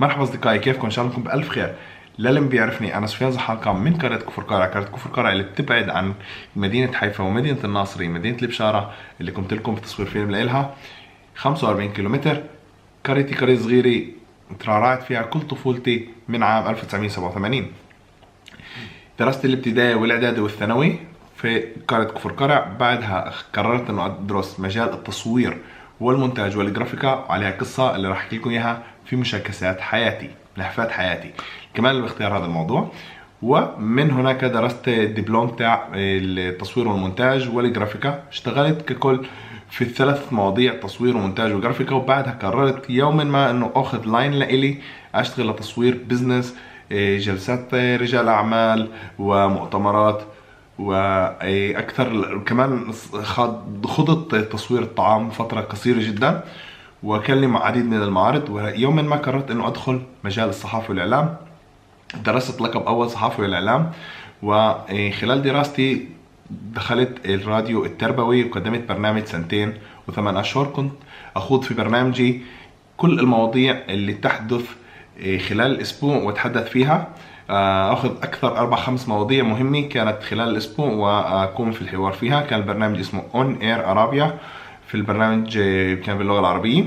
مرحبا اصدقائي، كيفكم؟ ان شاء الله انكم بالف خير. للي بيعرفني انا سفيان زحاقة من قرية كفر قارع. قرية كفر قارع اللي بتبعد عن مدينة حيفا ومدينة الناصري مدينة البشارة اللي كنت لكم في تصوير فيلم لإلها 45 كيلومتر. قريتي قرية صغيرة ترعرعت فيها كل طفولتي من عام 1987. درست الابتدائي والاعدادي والثانوي في قرية كفر قارع. بعدها قررت انه ادرس مجال التصوير والمونتاج والجرافيكا، وعليها قصة اللي راح احكي لكم اياها في مشاكسات حياتي، لهفات حياتي كمان باختيار هذا الموضوع. ومن هناك درست الدبلوم تاع التصوير والمونتاج والجرافيكا. اشتغلت ككل في الثلاث مواضيع، تصوير ومونتاج وجرافيكا. وبعدها قررت يوما ما انه اخذ لاين لإلي اشتغل لتصوير بزنس، جلسات رجال اعمال ومؤتمرات، واكثر كمان خضت تصوير الطعام فتره قصيره جدا، وكان لي عديد من المعارض. ويوما ما قررت انه ادخل مجال الصحافه والاعلام. درست لقب اول صحافه والاعلام، وخلال دراستي دخلت الراديو التربوي وقدمت برنامج سنتين وثمان اشهر. كنت اخوض في برنامجي كل المواضيع اللي تحدث خلال الاسبوع واتحدث فيها. اخذ اكثر 4-5 مواضيع مهمه كانت خلال الاسبوع واقوم في الحوار فيها. كان البرنامج اسمه اون اير ارابيا. في البرنامج كان باللغه العربيه.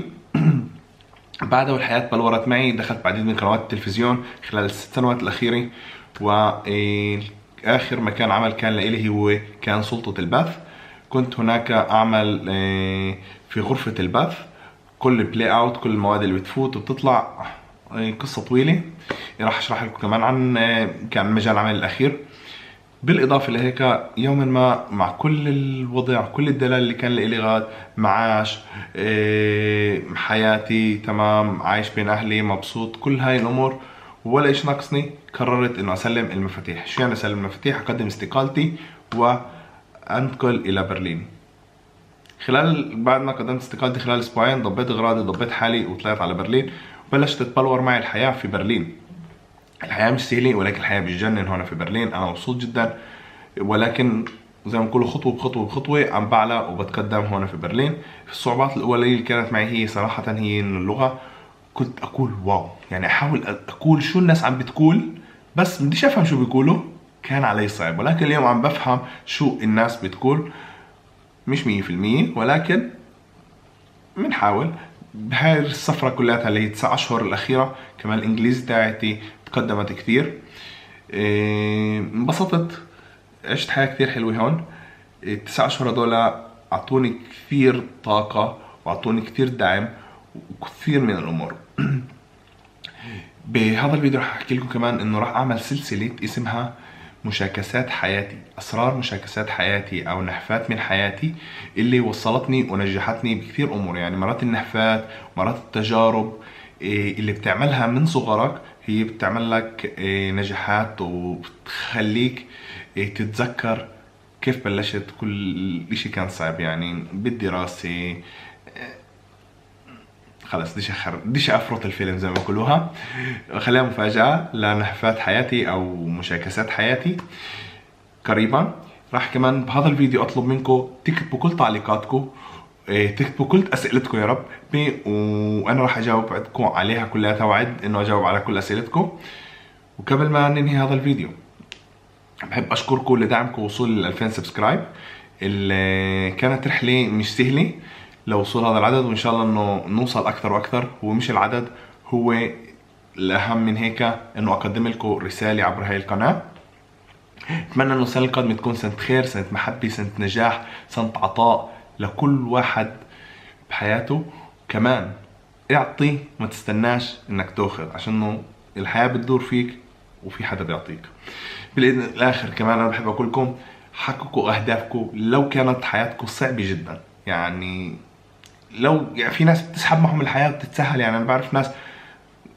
بعدها والحياة بلورت معي، دخلت بعديد من قنوات التلفزيون خلال ال6 سنوات الأخيرة. وآخر مكان عمل كان لإلي هو كان سلطة البث. كنت هناك أعمل في غرفة البث، كل بلاي أوت، كل المواد اللي بتفوت وبتطلع. قصة طويلة راح أشرح لكم كمان عن كان مجال عملي الأخير. بالاضافه لهيك يوما ما مع كل الوضع، كل الدلال اللي كان لي غاد، معاش، حياتي تمام، عايش بين اهلي مبسوط، كل هاي الامور ولا ايش ناقصني، قررت انه اسلم المفاتيح. شو يعني اسلم المفاتيح؟ اقدم استقالتي وانتقل الى برلين. بعد ما قدمت استقالتي خلال اسبوعين ضبيت اغراضي، ضبيت حالي وطلعت على برلين. وبلشت تتبلور معي الحياه في برلين. الحياة مش سهلة، ولكن الحياة بتجنن هون في برلين. أنا مبسوط جدا، ولكن زي ما بقولوا خطوة بخطوة بخطوة عم بعلى وبتقدم هون في برلين. الصعوبات الأولى اللي كانت معي هي صراحة هي إنه اللغة. كنت أقول واو، يعني أحاول أقول شو الناس عم بتقول، بس بديش أفهم شو بيقولوا. كان علي صعب، ولكن اليوم عم بفهم شو الناس بتقول. مش 100%، ولكن بنحاول. بهاي السفرة كلها اللي هي 9 أشهر الأخيرة كمان الإنجليزي تاعتي تقدمت كثير. انبسطت، عشت حياة كثير حلوة هون. ال9 أشهر هدول أعطوني كثير طاقة وأعطوني كثير دعم وكثير من الأمور. بهذا الفيديو رح أحكي لكم كمان إنه رح أعمل سلسلة اسمها مشاكسات حياتي، أسرار مشاكسات حياتي أو نحفات من حياتي اللي وصلتني ونجحتني بكثير أمور. يعني مرات النحفات، مرات التجارب اللي بتعملها من صغرك هي بتعمل لك نجاحات وبتخليك تتذكر كيف بلشت كل اشي كان صعب، يعني بالدراسة. خلص بديش افرط الفيلم زي ما بقولوها. خليها مفاجأة لنحفات حياتي او مشاكسات حياتي قريبا. راح كمان بهذا الفيديو اطلب منكم تكتبوا كل تعليقاتكم، تكتبوا كل اسئلتكم يا رب، وانا راح اجاوبكم عليها كلها. وعد انه اجاوب على كل اسئلتكم. وقبل ما ننهي هذا الفيديو بحب اشكركم لدعمكم وصول ل 2000 سبسكرايب. اللي كانت رحله مش سهله لوصول هذا العدد، وان شاء الله انه نوصل اكثر واكثر. هو مش العدد، هو الاهم من هيك انه اقدم لكم رساله عبر هاي القناه. اتمنى انه السنه القادمه تكون سنه خير، سنه محبه، سنه نجاح، سنه عطاء لكل واحد بحياته. كمان اعطي، ما تستناش انك تاخذ، عشان الحياه بتدور فيك وفي حدا بيعطيك. بالاذن الاخر كمان انا بحب اقول لكم حققوا اهدافكم لو كانت حياتكم صعبه جدا. يعني لو في ناس بتسحب معهم الحياه بتتسهل، يعني انا بعرف ناس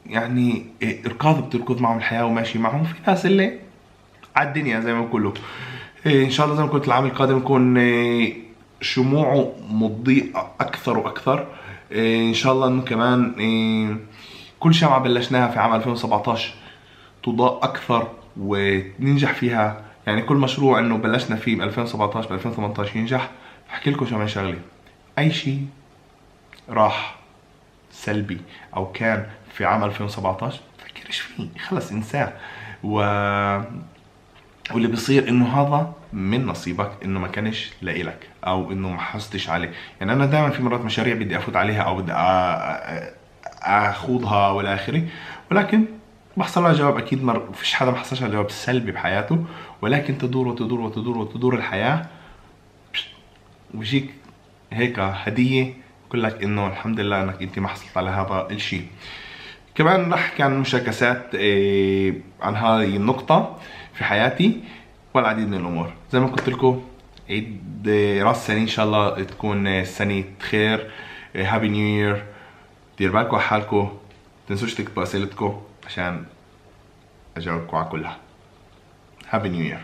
يعني ركاض بتركض معهم الحياه وماشي معهم، في ناس اللي على الدنيا زي ما بقولوا. ان شاء الله زي ما قلت العام القادم يكون شموعه مضيء اكثر واكثر. ان شاء الله انه كمان كل شمعة بلشناها في عام 2017 تضاء اكثر وننجح فيها. يعني كل مشروع انه بلشنا فيه ب 2017 ب 2018 ينجح. بحكي لكم شو من شغله، اي شيء راح سلبي او كان في عام 2017 فكرش فيه، خلص انساه. واللي بيصير انه هذا من نصيبك، انه ما كانش لإلك او انه ما حصلتش عليه. يعني انا دائما في مرات مشاريع بدي افوت عليها او بدي اخوضها والى اخره، ولكن بحصل على جواب. اكيد فيش حدا ما حصلش على جواب سلبي بحياته، ولكن تدور وتدور وتدور وتدور الحياة وبيجيك هيك هدية بقول لك انه الحمد لله انك انت ما حصلت على هذا الشيء. كمان رح احكي عن مشاكسات عن هذه النقطة في حياتي والعديد من الامور. زي ما قلت لكم عيد راس سنة ان شاء الله تكون سنة خير. هابي نيو يير. دير بالكم على حالكم، تنسوش تكتبوا اسئلتكم عشان اجاوبكم على كلها. هابي نيو يير.